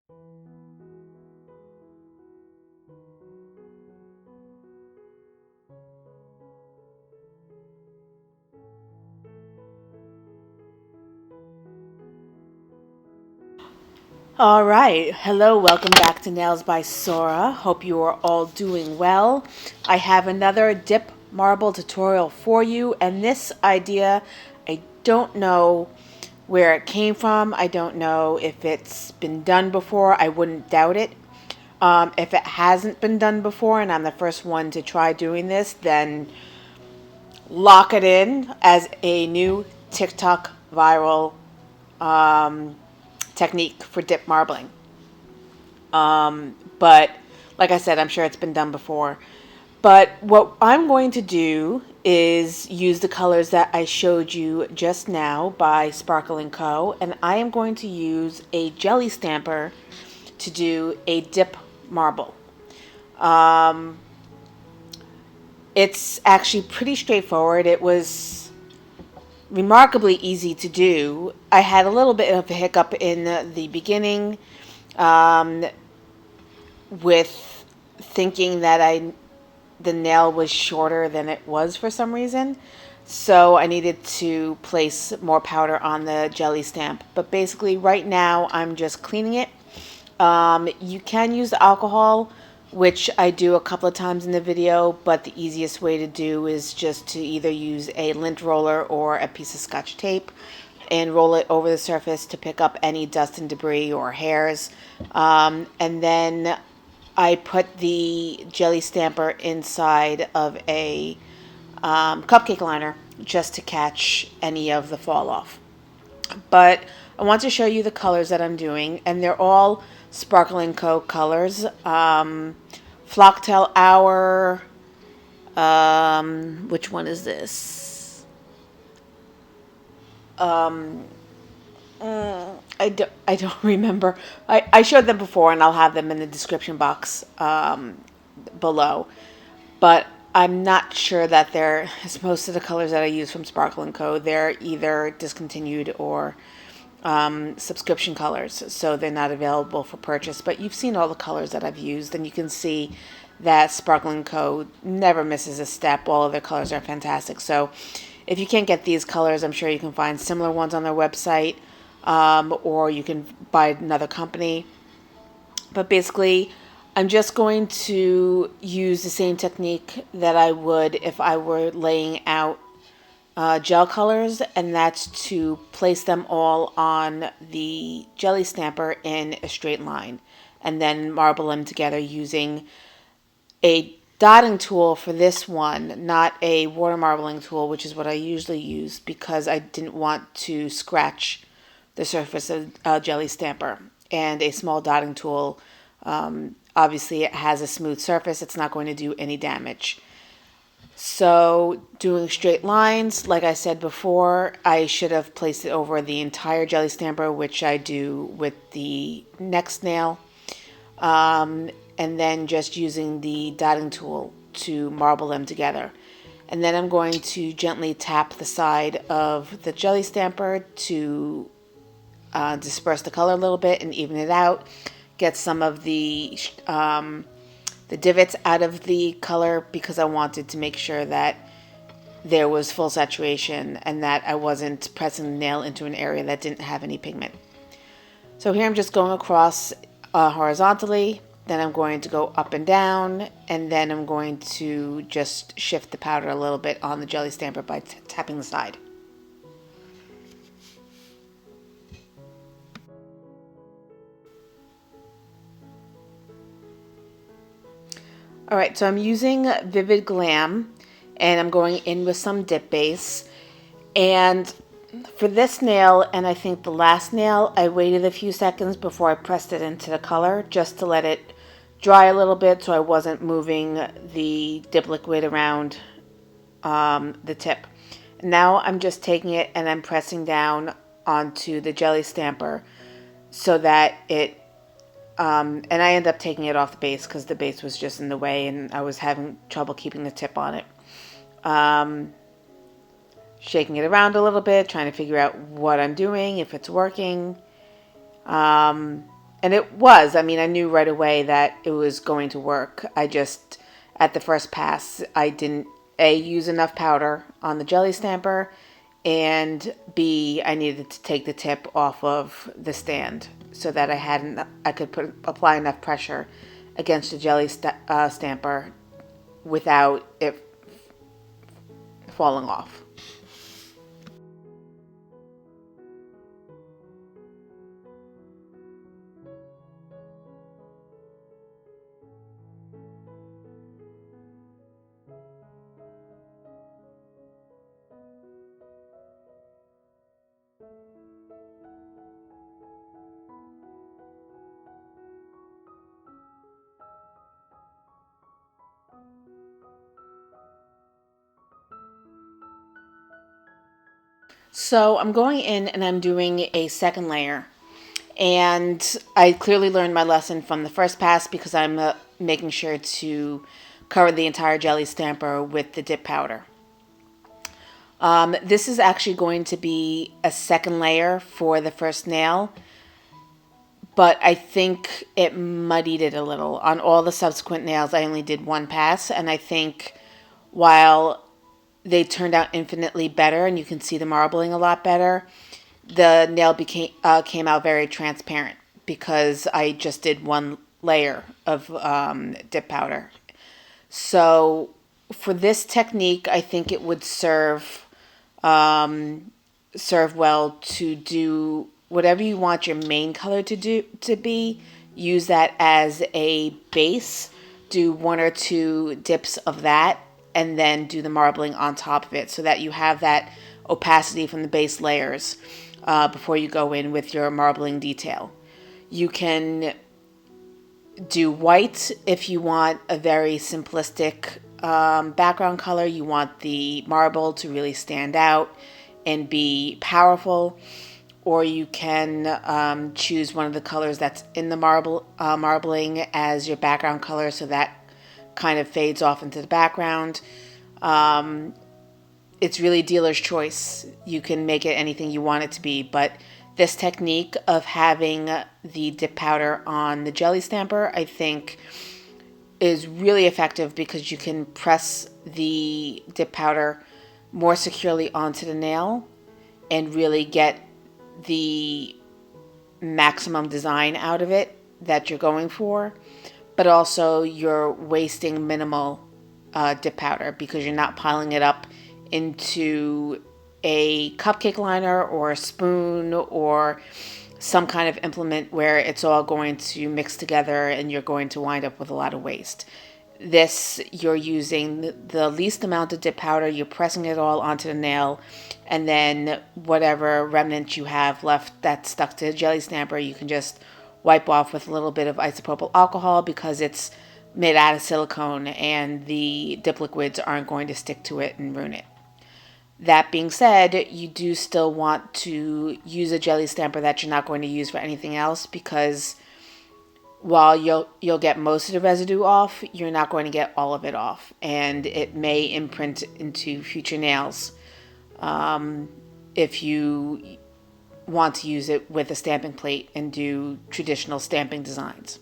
All right. Hello, welcome back to Nails by Sora. Hope you are all doing well. I have another dip marble tutorial for you, and this idea, I don't know where it came from. I don't know if it's been done before. I wouldn't doubt it. If it hasn't been done before and I'm the first one to try doing this, then lock it in as a new TikTok viral technique for dip marbling. But like I said, I'm sure it's been done before. But what I'm going to do is use the colors that I showed you just now by Sparkle & Co. And I am going to use a jelly stamper to do a dip marble. It's actually pretty straightforward. It was remarkably easy to do. I had a little bit of a hiccup in the beginning with thinking that the nail was shorter than it was for some reason. So I needed to place more powder on the jelly stamp. But basically right now I'm just cleaning it. You can use alcohol, which I do a couple of times in the video, but the easiest way to do is just to either use a lint roller or a piece of Scotch tape and roll it over the surface to pick up any dust and debris or hairs. And then I put the jelly stamper inside of a cupcake liner just to catch any of the fall off. But I want to show you the colors that I'm doing, and they're all Sparkle & Co. colors. Flocktail Hour. Which one is this? I don't remember. I showed them before, and I'll have them in the description box below. But I'm not sure that they're, as most of the colors that I use from Sparkle & Co., they're either discontinued or subscription colors, so they're not available for purchase. But you've seen all the colors that I've used, and you can see that Sparkle & Co. never misses a step. All of their colors are fantastic. So if you can't get these colors, I'm sure you can find similar ones on their website, or you can buy another company. But basically, I'm just going to use the same technique that I would if I were laying out gel colors, and that's to place them all on the jelly stamper in a straight line and then marble them together using a dotting tool for this one, not a water marbling tool, which is what I usually use because I didn't want to scratch the surface of a jelly stamper. And a small dotting tool, obviously it has a smooth surface, it's not going to do any damage. So doing straight lines, like I said before, I should have placed it over the entire jelly stamper, which I do with the next nail. And then just using the dotting tool to marble them together. And then I'm going to gently tap the side of the jelly stamper to disperse the color a little bit and even it out. Get some of the divots out of the color because I wanted to make sure that there was full saturation and that I wasn't pressing the nail into an area that didn't have any pigment. So here I'm just going across horizontally, then I'm going to go up and down, and then I'm going to just shift the powder a little bit on the jelly stamper by tapping the side. Alright, so I'm using Vivid Glam, and I'm going in with some dip base. And for this nail, and I think the last nail, I waited a few seconds before I pressed it into the color, just to let it dry a little bit so I wasn't moving the dip liquid around the tip. Now I'm just taking it and I'm pressing down onto the jelly stamper so that it and I ended up taking it off the base because the base was just in the way and I was having trouble keeping the tip on it. Shaking it around a little bit, trying to figure out what I'm doing, if it's working. And it was. I mean, I knew right away that it was going to work. I just, at the first pass, I didn't A, use enough powder on the jelly stamper, and B, I needed to take the tip off of the stand so that I could apply enough pressure against the jelly stamper without it falling off. So I'm going in and I'm doing a second layer. And I clearly learned my lesson from the first pass because I'm making sure to cover the entire jelly stamper with the dip powder. This is actually going to be a second layer for the first nail, but I think it muddied it a little. On all the subsequent nails, I only did one pass, and I think while they turned out infinitely better and you can see the marbling a lot better, the nail came out very transparent because I just did one layer of dip powder. So for this technique, I think it would serve well to do whatever you want your main color to be. Use that as a base. Do one or two dips of that, and then do the marbling on top of it, so that you have that opacity from the base layers before you go in with your marbling detail. You can do white if you want a very simplistic background color. You want the marble to really stand out and be powerful, or you can choose one of the colors that's in the marbling as your background color, so that kind of fades off into the background. It's really dealer's choice. You can make it anything you want it to be, but this technique of having the dip powder on the jelly stamper, I think, is really effective because you can press the dip powder more securely onto the nail and really get the maximum design out of it that you're going for, but also you're wasting minimal dip powder because you're not piling it up into a cupcake liner or a spoon or some kind of implement where it's all going to mix together and you're going to wind up with a lot of waste. This, you're using the least amount of dip powder, you're pressing it all onto the nail, and then whatever remnants you have left that's stuck to the jelly stamper, you can just wipe off with a little bit of isopropyl alcohol because it's made out of silicone and the dip liquids aren't going to stick to it and ruin it. That being said, you do still want to use a jelly stamper that you're not going to use for anything else, because while you'll get most of the residue off, you're not going to get all of it off, and it may imprint into future nails if you want to use it with a stamping plate and do traditional stamping designs.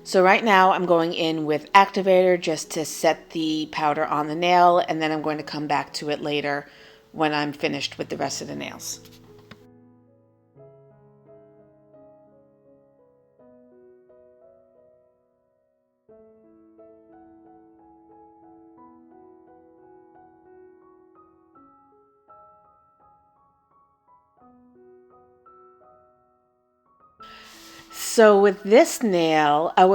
So right now I'm going in with activator just to set the powder on the nail, and then I'm going to come back to it later when I'm finished with the rest of the nails. So with this nail, I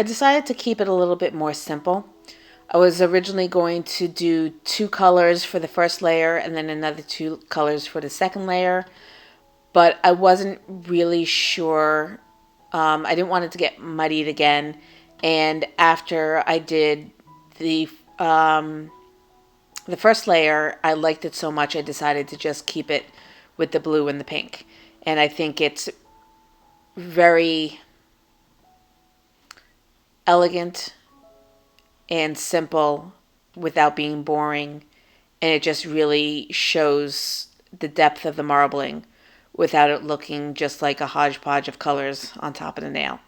decided to keep it a little bit more simple. I was originally going to do two colors for the first layer and then another two colors for the second layer, but I wasn't really sure. I didn't want it to get muddied again. And after I did the the first layer, I liked it so much I decided to just keep it with the blue and the pink. And I think it's very elegant and simple without being boring, and it just really shows the depth of the marbling without it looking just like a hodgepodge of colors on top of the nail.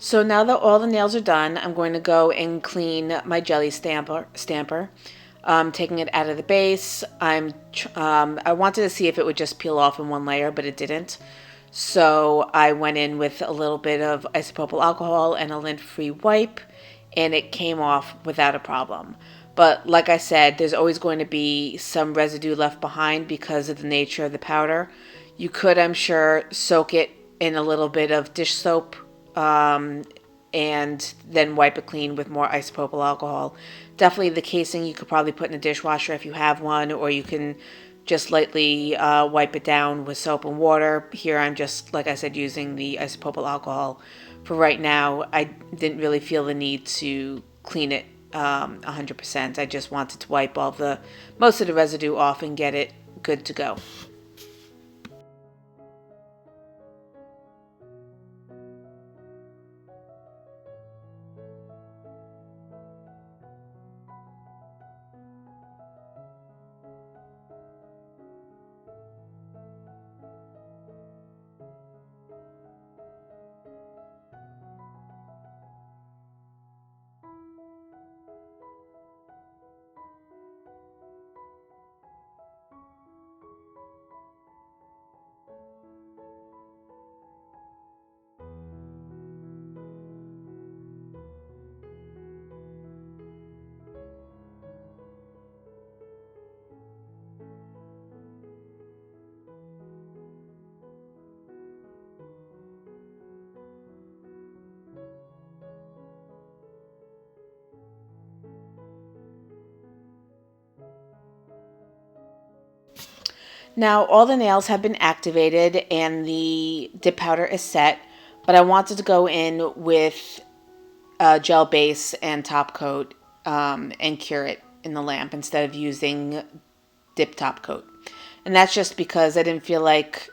So now that all the nails are done, I'm going to go and clean my jelly stamper. Taking it out of the base. I wanted to see if it would just peel off in one layer, but it didn't. So I went in with a little bit of isopropyl alcohol and a lint-free wipe, and it came off without a problem. But like I said, there's always going to be some residue left behind because of the nature of the powder. You could, I'm sure, soak it in a little bit of dish soap, and then wipe it clean with more isopropyl alcohol. Definitely the casing you could probably put in a dishwasher if you have one, or you can just lightly wipe it down with soap and water. Here I'm just, like I said, using the isopropyl alcohol for right now. I didn't really feel the need to clean it 100%. I just wanted to wipe all the most of the residue off and get it good to go. Now all the nails have been activated and the dip powder is set, but I wanted to go in with gel base and top coat and cure it in the lamp instead of using dip top coat. And that's just because I didn't feel like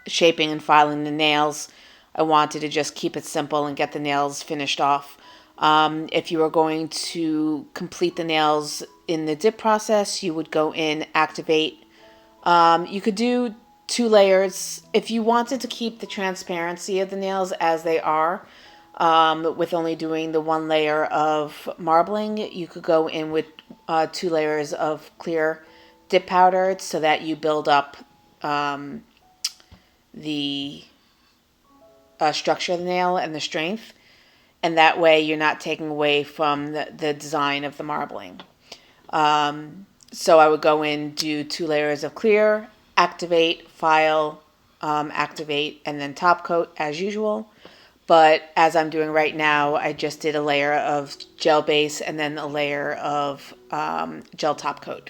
shaping and filing the nails. I wanted to just keep it simple and get the nails finished off. If you were going to complete the nails in the dip process, you would go in, activate. You could do 2 layers. If you wanted to keep the transparency of the nails as they are, with only doing the 1 layer of marbling, you could go in with 2 layers of clear dip powder so that you build up the structure of the nail and the strength. And that way you're not taking away from the design of the marbling. So I would go in, do 2 layers of clear, activate, file, activate, and then top coat as usual. But as I'm doing right now, I just did a layer of gel base and then a layer of gel top coat.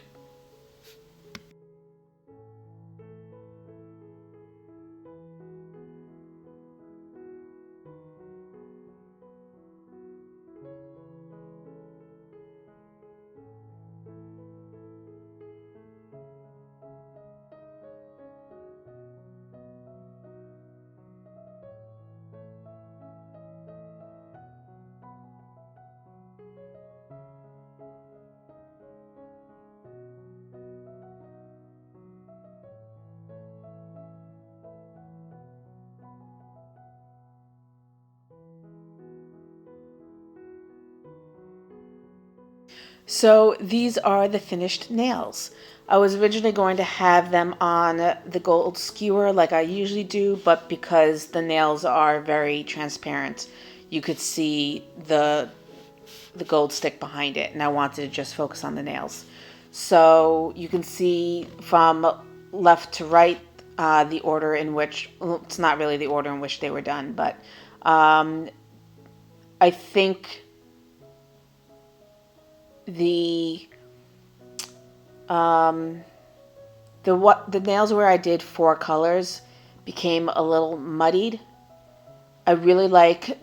So these are the finished nails. I was originally going to have them on the gold skewer like I usually do, but because the nails are very transparent, you could see the gold stick behind it, and I wanted to just focus on the nails. So you can see from left to right the order in which, well, it's not really the order in which they were done, but I think the nails where I did 4 colors became a little muddied. I really like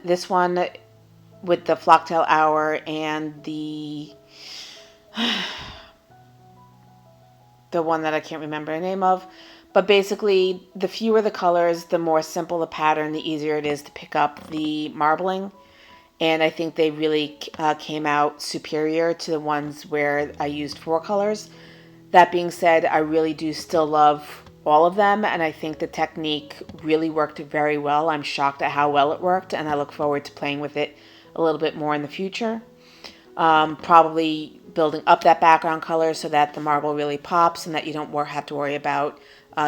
this one with the Flocktail Hour and the one that I can't remember the name of. But basically, the fewer the colors, the more simple the pattern, the easier it is to pick up the marbling. And I think they really came out superior to the ones where I used 4 colors. That being said, I really do still love all of them, and I think the technique really worked very well. I'm shocked at how well it worked, and I look forward to playing with it a little bit more in the future. Probably building up that background color so that the marble really pops and that you don't have to worry about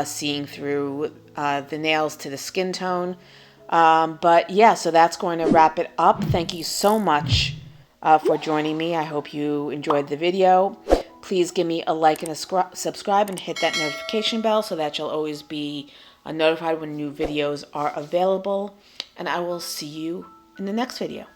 seeing through the nails to the skin tone. But yeah, so that's going to wrap it up. Thank you so much for joining me. I hope you enjoyed the video. Please give me a like and a subscribe and hit that notification bell so that you'll always be notified when new videos are available. And I will see you in the next video.